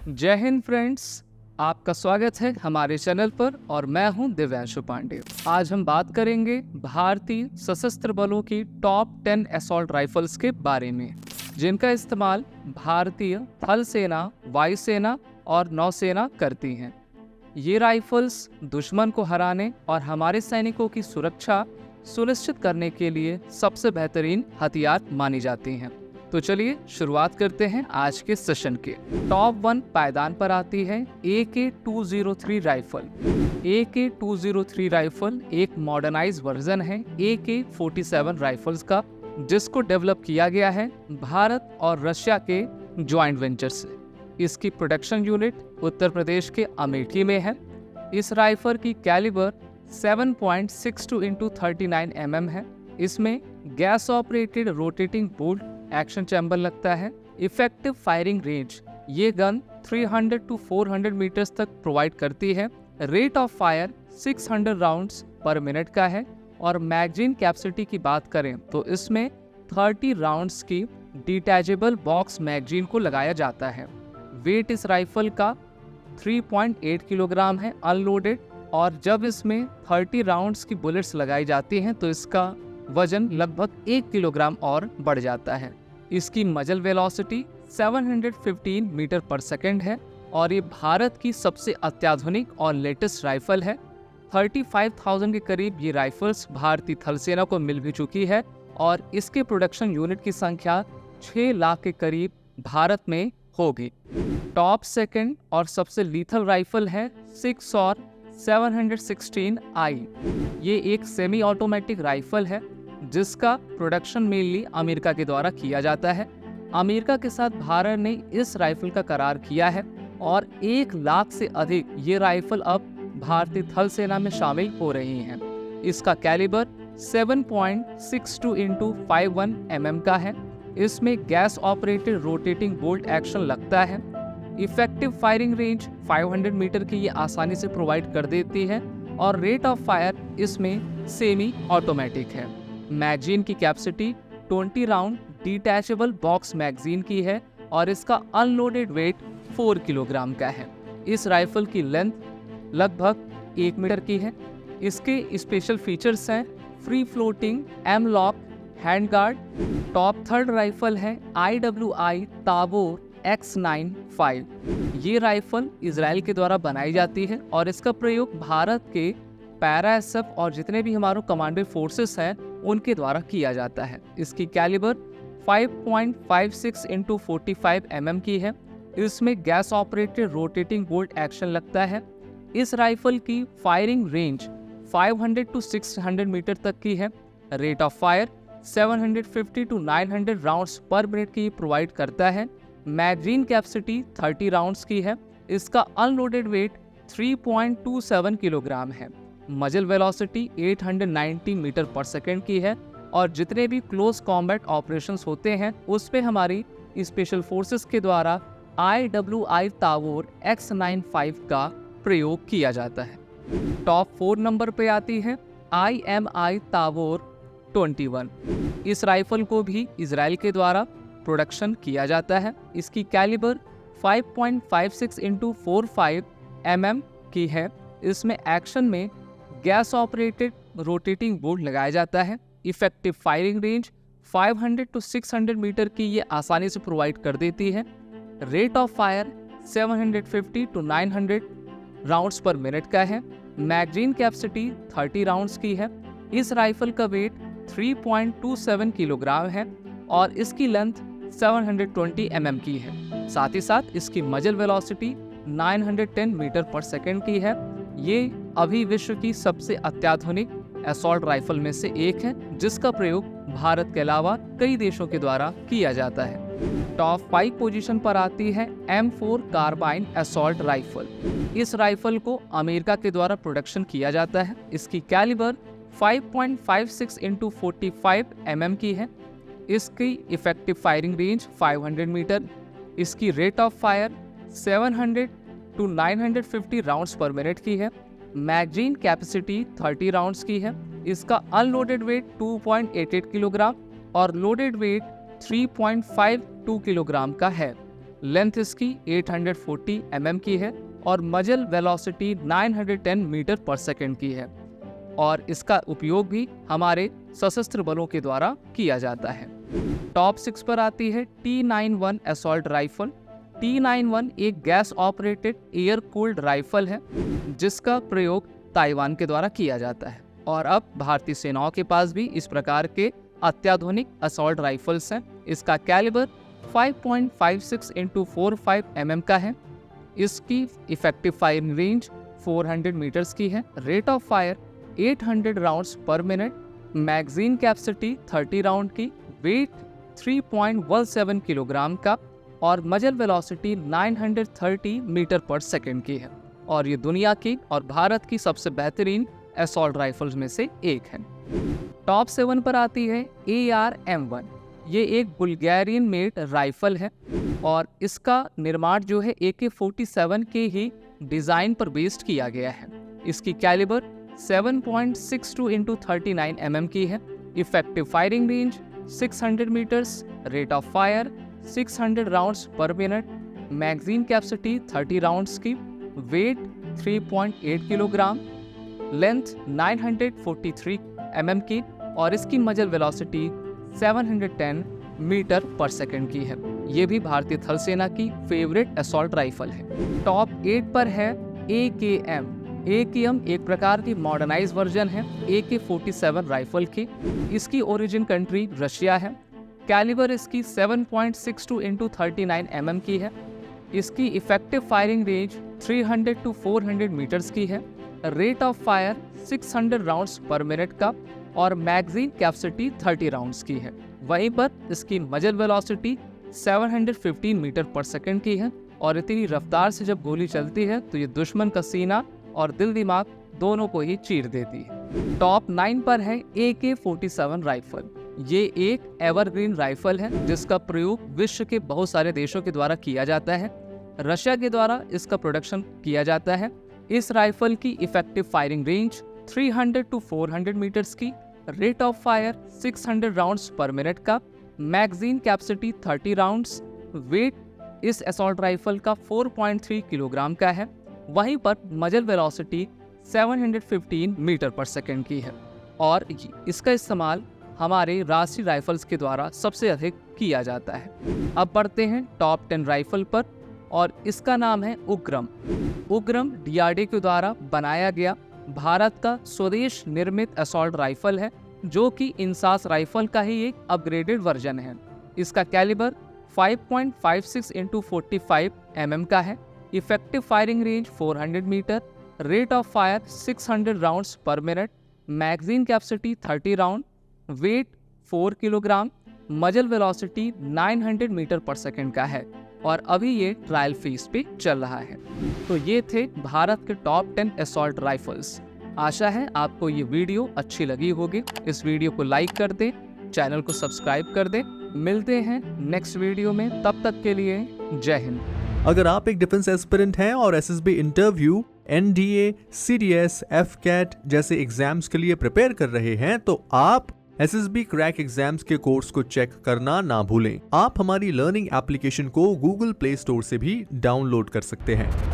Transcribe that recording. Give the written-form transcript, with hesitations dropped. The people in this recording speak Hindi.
जय हिंद फ्रेंड्स, आपका स्वागत है हमारे चैनल पर और मैं हूं दिव्यांशु पांडे। आज हम बात करेंगे भारतीय सशस्त्र बलों की टॉप 10 असॉल्ट राइफल्स के बारे में, जिनका इस्तेमाल भारतीय थल सेना, वायुसेना और नौसेना करती हैं। ये राइफल्स दुश्मन को हराने और हमारे सैनिकों की सुरक्षा सुनिश्चित करने के लिए सबसे बेहतरीन हथियार मानी जाती हैं। तो चलिए शुरुआत करते हैं आज के सेशन के। टॉप 1 पायदान पर आती है AK-203 राइफल। AK-203 राइफल एक मॉडर्नाइज वर्जन है AK-47 राइफल्स का, जिसको डेवलप किया गया है भारत और रशिया के ज्वाइंट वेंचर से। इसकी प्रोडक्शन यूनिट उत्तर प्रदेश के अमेठी में है। इस राइफल की कैलिबर 7.62 × 39 mm है। इसमें gas operated rotating bolt action chamber लगता है। इफेक्टिव फायरिंग रेंज ये गन 300 to 400 मीटर्स तक प्रोवाइड करती है। Rate of fire 600 rounds per minute का है। और मैगजीन कैपेसिटी की बात करें तो इसमें 30 राउंड्स की डिटैचेबल बॉक्स मैगजीन को लगाया जाता है। वेट इस राइफल का 3.8 किलोग्राम है अनलोडेड, और जब इसमें 30 राउंड्स की बुलेट्स लगाई जाती हैं तो इसका वजन लगभग 1 किलोग्राम और बढ़ जाता है। इसकी मजल वेलोसिटी 715 मीटर पर सेकेंड है और ये भारत की सबसे अत्याधुनिक और लेटेस्ट राइफल है। 35,000 के करीब ये राइफल्स भारतीय थल सेना को मिल भी चुकी है और इसके प्रोडक्शन यूनिट की संख्या 6 लाख के करीब भारत में होगी। टॉप सेकंड और सबसे लीथल राइफल है 6 716i। ये एक सेमी ऑटोमेटिक राइफल है जिसका प्रोडक्शन मेनली अमेरिका के द्वारा किया जाता है। अमेरिका के साथ भारत ने इस राइफल का करार किया है और 1 लाख से अधिक ये राइफल अब भारतीय थल सेना में शामिल हो रही हैं। इसका कैलिबर 7.62 × 51 mm का है। इसमें gas operated rotating bolt action लगता है। इफेक्टिव फायरिंग रेंज 500 मीटर की ये आसानी से प्रोवाइड कर देती है और रेट ऑफ फायर इसमें सेमी ऑटोमेटिक है। मैगजीन की capacity 20 round detachable box magazine की है और इसका अनलोडेड वेट 4 किलोग्राम का है। इस राइफल की लेंथ लगभग 1 मीटर की है। इसके स्पेशल फीचर्स हैं free floating M lock handguard. Top 3 rifle है IWI ताबोर X95। ये राइफल इजराइल के द्वारा बनाई जाती है और इसका प्रयोग भारत के पैरा SF और जितने भी हमारे कमांडो फोर्सेस हैं उनके द्वारा किया जाता है। इसकी कैलिबर 5.56 × 45 mm की है। इसमें gas operated rotating bolt action लगता है। इस राइफल की फायरिंग रेंज 500 to 600 मीटर तक की है। Rate of fire 750 to 900 rounds per minute की प्रोवाइड करता है। मैगजीन कैपेसिटी 30 राउंड्स की है। इसका अनलोडेड वेट 3.27 किलोग्राम है। मजल वेलोसिटी 890 मीटर पर सेकेंड की है और जितने भी क्लोज कॉम्बैट ऑपरेशंस होते हैं उस पे हमारी स्पेशल फोर्सेस के द्वारा IWI ताबोर X95 का प्रयोग किया जाता है। टॉप 4 नंबर पे आती है IMI ताबोर 21। इस राइफल को भी इजराइल के द्वारा प्रोडक्शन किया जाता है। इसकी कैलिबर 5.56 × 45 mm की है। इसमें एक्शन में गैस ऑपरेटेड रोटेटिंग बोल्ट लगाया जाता है। Effective firing range 500 to 600 metre की ये आसानी से प्रोवाइड कर देती है। Rate of fire 750 to 900 rounds per minute का है। मैगजीन कैपेसिटी 30 राउंड्स की है। इस राइफल का वेट 3.27 किलोग्राम है और इसकी लेंथ 720 mm की है। साथ ही साथ इसकी मजल वेलोसिटी 910 मीटर पर सेकेंड की है। ये अभी विश्व की सबसे अत्याधुनिक असॉल्ट राइफल में से एक है जिसका प्रयोग भारत के अलावा कई देशों के द्वारा किया जाता है। टॉप 5 पोजीशन पर आती है M4 कार्बाइन असॉल्ट राइफल। इस राइफल को अमेरिका के द्वारा प्रोडक्शन किया जाता है। इसकी कैलिबर 5.56 × 45 mm की है। इसकी इफेक्टिव फायरिंग रेंज 500 मीटर। इसकी rate of fire 700 to 950 rounds per minute की है। मैगजीन कैपेसिटी 30 राउंड्स की है। इसका अनलोडेड वेट 2.88 किलोग्राम और लोडेड वेट 3.52 किलोग्राम का है। लेंथ इसकी 840 mm की है और मजल वेलोसिटी 910 मीटर पर सेकंड की है और इसका उपयोग भी हमारे सशस्त्र बलों के द्वारा किया जाता है। टॉप 6 पर आती है T91 असॉल्ट राइफल। T91 एक gas operated air cooled rifle है जिसका प्रयोग ताइवान के द्वारा किया जाता है और अब भारतीय सेनाओं के पास भी इस प्रकार के अत्याधुनिक असॉल्ट राइफल्स हैं। इसका कैलिबर 5.56 × 45 mm का है। इसकी इफेक्टिव फायरिंग रेंज 400 मीटर्स की है। Rate of fire 800 rounds per minute, magazine capacity 30 round की, वेट 3.17 किलोग्राम का और मजल वेलोसिटी 930 मीटर पर सेकंड की है और ये दुनिया की और भारत की सबसे बेहतरीन असॉल्ट राइफल्स में से एक है। टॉप 7 पर आती है AR-M1। ये एक बुल्गारियन मेड राइफल है और इसका निर्माण जो है AK-47 के ही डिज़ाइन पर बेस्ड किया गया है। इसकी कैलिबर 7.62 × 39 mm की है। Effective firing range 600 metres, rate of fire 600 rounds per minute, magazine capacity 30 rounds की, वेट 3.8 किलोग्राम, लेंथ 943 mm की और इसकी मजल वेलोसिटी 710 मीटर पर सेकंड की है। ये भी भारतीय थल सेना की फेवरेट असॉल्ट राइफल है। टॉप 8 पर है AKM। AKM एक प्रकार की मॉडर्नाइज वर्जन है AK-47 राइफल की। इसकी ओरिजिन कंट्री रशिया है। कैलिबर इसकी 7.62 × 39 mm की है। इसकी effective firing range 300 to 400 metres की है। Rate of fire 600 rounds per minute का और मैगजीन कैपेसिटी 30 राउंड्स की है। वहीं पर इसकी मजल वेलोसिटी 715 मीटर पर सेकंड की है और इतनी रफ्तार से जब गोली चलती है तो ये दुश्मन का सीना और दिल दिमाग दोनों को ही चीर देती है। टॉप 9 पर है AK-47 राइफल। ये एक एवरग्रीन राइफल है जिसका प्रयोग विश्व के बहुत सारे देशों के द्वारा किया जाता है। रशिया के द्वारा इसका प्रोडक्शन किया जाता है। इस राइफल की effective firing range 300 to 400 metres की, rate of fire 600 rounds per minute का, मैगजीन कैपेसिटी 30 राउंड्स, वेट इस असॉल्ट राइफल का 4.3 किलोग्राम का है। वहीं पर मजल वेलोसिटी 715 मीटर पर सेकंड की है और इसका इस्तेमाल हमारे राष्ट्रीय राइफल्स के द्वारा सबसे अधिक किया जाता है। अब बढ़ते हैं टॉप 10 राइफल पर और इसका नाम है उग्रम। उग्रम DRDO के द्वारा बनाया गया भारत का स्वदेश निर्मित असॉल्ट राइफल है जो कि इंसास राइफल का ही एक अपग्रेडेड वर्जन है। इसका कैलिबर 5.56 × 45 mm का है। Effective firing range 400 metre, rate of fire 600 rounds per minute, magazine capacity 30 round, weight 4 kilogram, muzzle velocity 900 metre per second का है और अभी ये ट्रायल फेज पे चल रहा है। तो ये थे भारत के टॉप 10 असॉल्ट राइफल्स। आशा है आपको ये वीडियो अच्छी लगी होगी। इस वीडियो को लाइक कर दें, चैनल को सब्सक्राइब कर दें। मिलते हैं नेक्स्ट वीडियो में, तब तक के लिए जय हिंद। अगर आप एक डिफेंस एस्पिरेंट हैं और SSB interview, NDA, CDS, FCAT जैसे एग्जाम्स के लिए प्रिपेयर कर रहे हैं तो आप SSB क्रैक एग्जाम्स के कोर्स को चेक करना ना भूलें। आप हमारी लर्निंग एप्लीकेशन को Google Play Store से भी डाउनलोड कर सकते हैं।